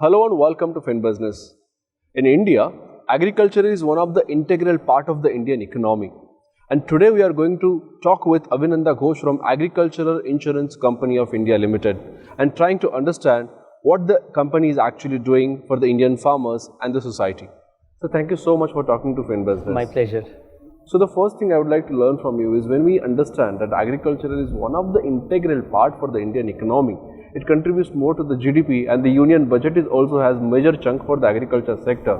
Hello and welcome to FinBusiness. In India, agriculture is one of the integral part of the Indian economy. And today we are going to talk with Abhinanda Ghosh from Agricultural Insurance Company of India Limited and trying to understand what the company is actually doing for the Indian farmers and the society. So thank you so much for talking to FinBusiness. My pleasure. So the first thing I would like to learn from you is when we understand that agriculture is one of the integral part for the Indian economy, it contributes more to the GDP and the union budget is also has major chunk for the agriculture sector.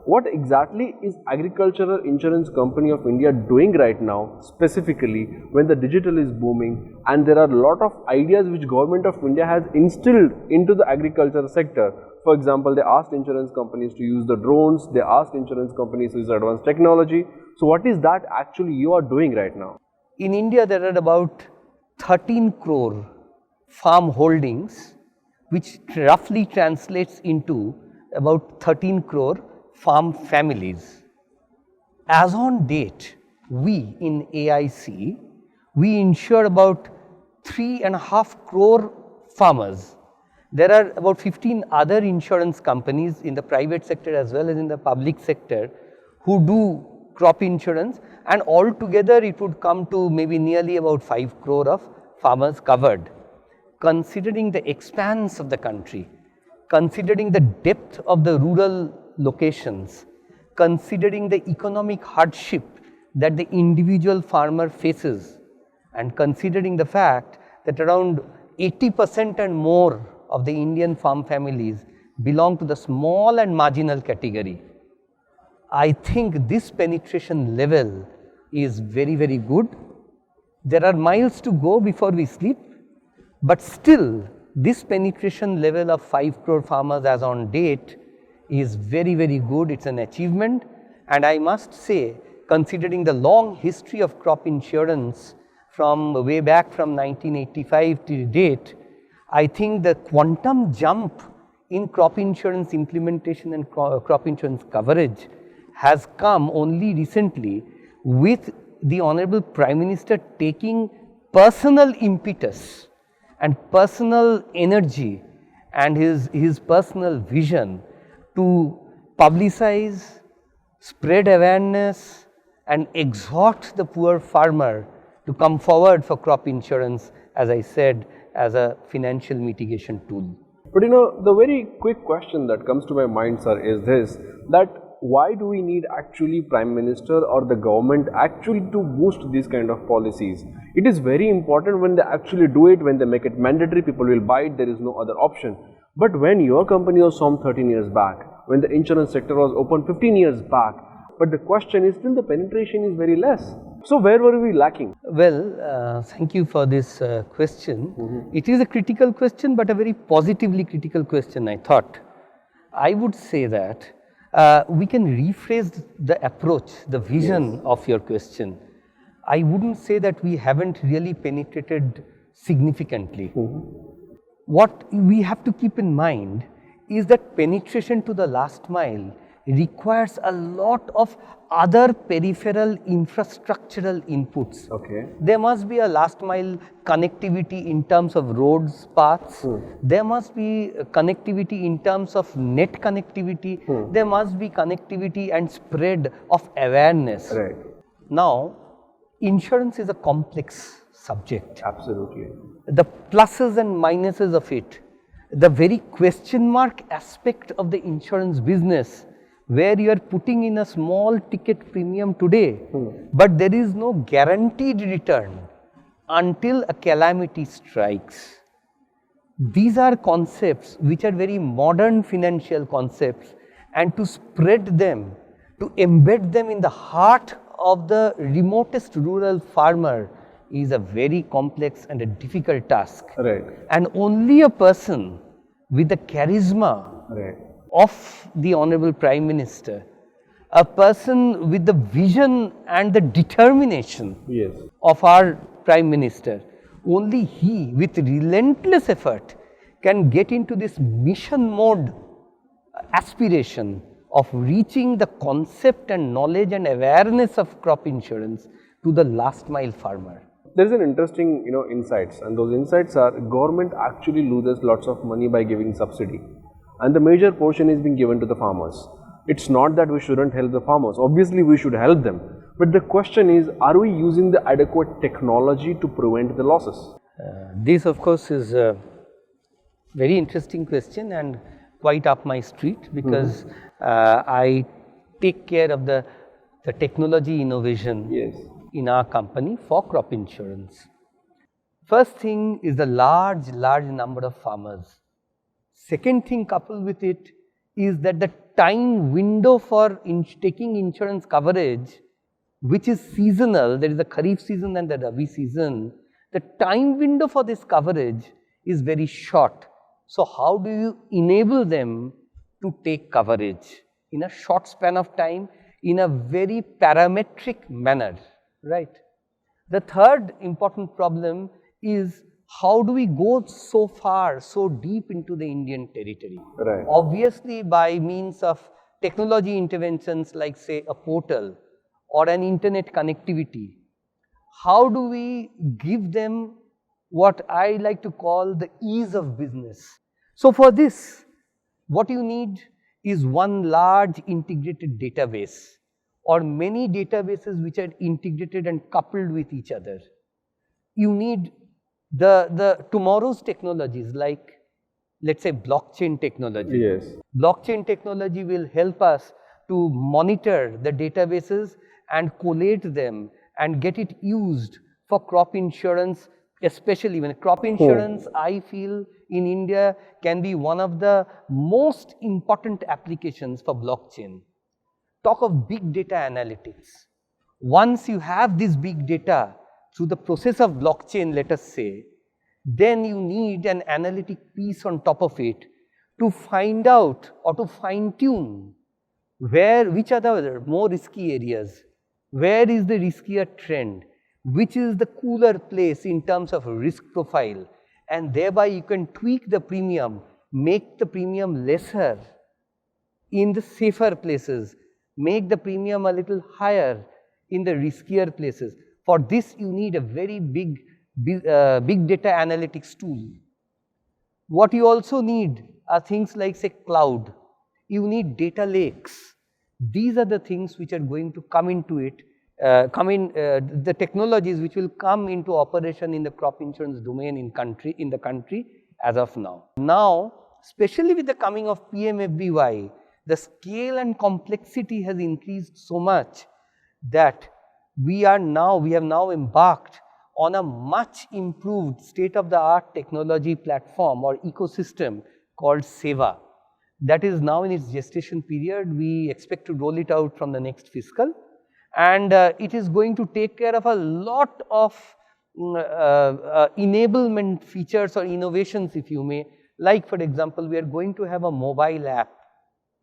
What exactly is Agricultural Insurance Company of India doing right now, specifically when the digital is booming and there are a lot of ideas which government of India has instilled into the agriculture sector? For example, they asked insurance companies to use the drones, they asked insurance companies to use advanced technology. So what is that actually you are doing right now? In India, there are about 13 crore farm holdings, which roughly translates into about 13 crore farm families. As on date, we in AIC, we insure about 3.5 crore farmers. There are about 15 other insurance companies in the private sector as well as in the public sector who do crop insurance, and altogether it would come to maybe nearly about 5 crore of farmers covered. Considering the expanse of the country, considering the depth of the rural locations, considering the economic hardship that the individual farmer faces, and considering the fact that around 80% and more of the Indian farm families belong to the small and marginal category, I think this penetration level is very, very good. There are miles to go before we sleep, but still this penetration level of 5 crore farmers as on date is very, very good. It's an achievement, and I must say, considering the long history of crop insurance from way back from 1985 to date, I think the quantum jump in crop insurance implementation and crop insurance coverage has come only recently with the Honorable Prime Minister taking personal impetus and personal energy and his personal vision to publicize, spread awareness and exhort the poor farmer to come forward for crop insurance, as I said, as a financial mitigation tool. But the very quick question that comes to my mind, sir, is this, that why do we need actually Prime Minister or the government actually to boost these kind of policies? It is very important when they actually do it, when they make it mandatory, people will buy it, there is no other option. But when your company was formed 13 years back, when the insurance sector was open 15 years back, but the question is still the penetration is very less. So where were we lacking? Well, thank you for this question. It is a critical question, but a very positively critical question, I thought. I would say that we can rephrase the approach, the vision of your question. I wouldn't say that we haven't really penetrated significantly. What we have to keep in mind is that penetration to the last mile requires a lot of other peripheral infrastructural inputs. Okay. There must be a last mile connectivity in terms of roads, paths. There must be connectivity in terms of net connectivity. There must be connectivity and spread of awareness. Right. Now, insurance is a complex subject. Absolutely. The pluses and minuses of it, the very question mark aspect of the insurance business, where you are putting in a small ticket premium today, but there is no guaranteed return until a calamity strikes. These are concepts which are very modern financial concepts, and to spread them, to embed them in the heart of the remotest rural farmer is a very complex and a difficult task. Right. And only a person with the charisma of the Honorable Prime Minister, a person with the vision and the determination of our Prime Minister, only he with relentless effort can get into this mission mode aspiration of reaching the concept and knowledge and awareness of crop insurance to the last mile farmer. There is an interesting, insights, and those insights are government actually loses lots of money by giving subsidy. and the major portion is being given to the farmers. It's not that we shouldn't help the farmers. Obviously, we should help them. But the question is, are we using the adequate technology to prevent the losses? This, of course, is a very interesting question and quite up my street, because I take care of the technology innovation Yes. in our company for crop insurance. First thing is the large number of farmers. Second thing coupled with it is that the time window for taking insurance coverage, which is seasonal, there is the Kharif season and the Rabi season, the time window for this coverage is very short. So how do you enable them to take coverage in a short span of time, in a very parametric manner, right? The third important problem is, how do we go so far, so deep into the Indian territory? Right. Obviously, by means of technology interventions like, say, a portal or an internet connectivity. How do we give them what I like to call the ease of business? So for this, what you need is one large integrated database, or many databases which are integrated and coupled with each other. You need the tomorrow's technologies, like, let's say, blockchain technology. Yes. Blockchain technology will help us to monitor the databases and collate them and get it used for crop insurance, especially when crop insurance, I feel, in India can be one of the most important applications for blockchain. Talk of big data analytics. Once you have this big data through the process of blockchain, let us say, then you need an analytic piece on top of it to find out or to fine tune which are the more risky areas, where is the riskier trend, which is the cooler place in terms of risk profile, and thereby you can tweak the premium, make the premium lesser in the safer places, make the premium a little higher in the riskier places. For this, you need a very big data analytics tool. What you also need are things like, say, cloud. You need data lakes. These are the things which are going to come into it, the technologies which will come into operation in the crop insurance domain in the country as of now. Now, especially with the coming of PMFBY, the scale and complexity has increased so much that we have now embarked on a much improved state-of-the-art technology platform or ecosystem called SEWA. That is now in its gestation period. We expect to roll it out from the next fiscal, and it is going to take care of a lot of enablement features or innovations, if you may. Like, for example, we are going to have a mobile app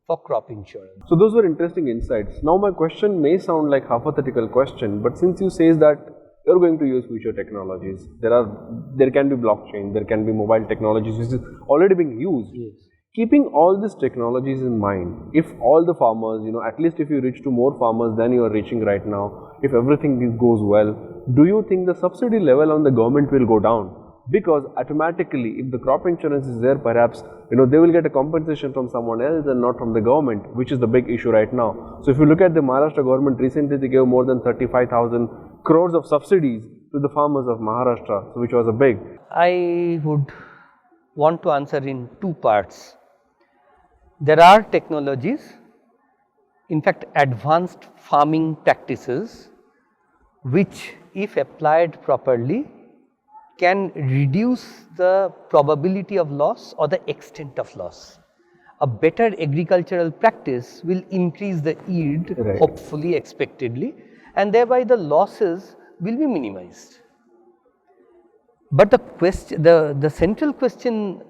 for crop insurance. So those were interesting insights. Now my question may sound like hypothetical question, but since you say that you're going to use future technologies, there can be blockchain, there can be mobile technologies which is already being used. Yes. Keeping all these technologies in mind, if all the farmers, at least if you reach to more farmers than you are reaching right now, if everything goes well, do you think the subsidy level on the government will go down? Because automatically, if the crop insurance is there, perhaps, they will get a compensation from someone else and not from the government, which is the big issue right now. So if you look at the Maharashtra government, recently they gave more than 35,000 crores of subsidies to the farmers of Maharashtra, so which was a big. I would want to answer in two parts. There are technologies, in fact advanced farming practices, which if applied properly can reduce the probability of loss or the extent of loss. A better agricultural practice will increase the yield, Right. hopefully, expectedly, and thereby the losses will be minimized. But the central question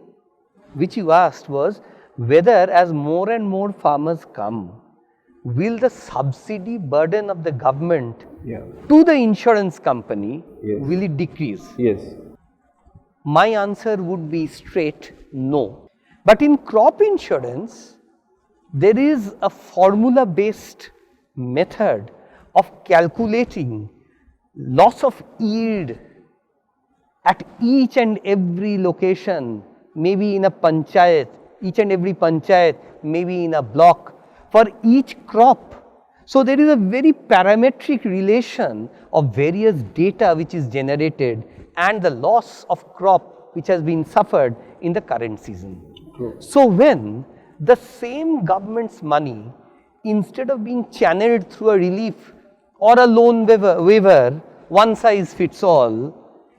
which you asked was whether, as more and more farmers come, will the subsidy burden of the government Yeah. to the insurance company, Yes. will it decrease? Yes. My answer would be straight no. But in crop insurance, there is a formula based method of calculating loss of yield at each and every location, maybe in a panchayat. each and every panchayat, maybe in a block, for each crop. So there is a very parametric relation of various data which is generated and the loss of crop which has been suffered in the current season. So when the same government's money, instead of being channeled through a relief or a loan waiver, one size fits all,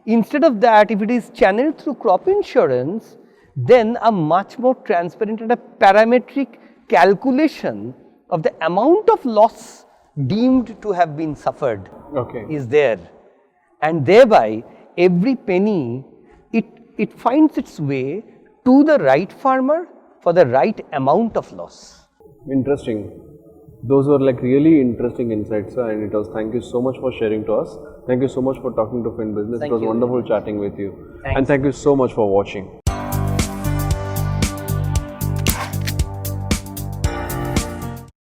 instead of that, if it is channeled through crop insurance, then a much more transparent and a parametric calculation of the amount of loss deemed to have been suffered is there. And thereby, every penny, it finds its way to the right farmer for the right amount of loss. Interesting. Those were like really interesting insights, sir, and it was, thank you so much for sharing to us. Thank you so much for talking to Fin Business. Thank It was you very wonderful much. chatting with you. Thanks. And thank you so much for watching.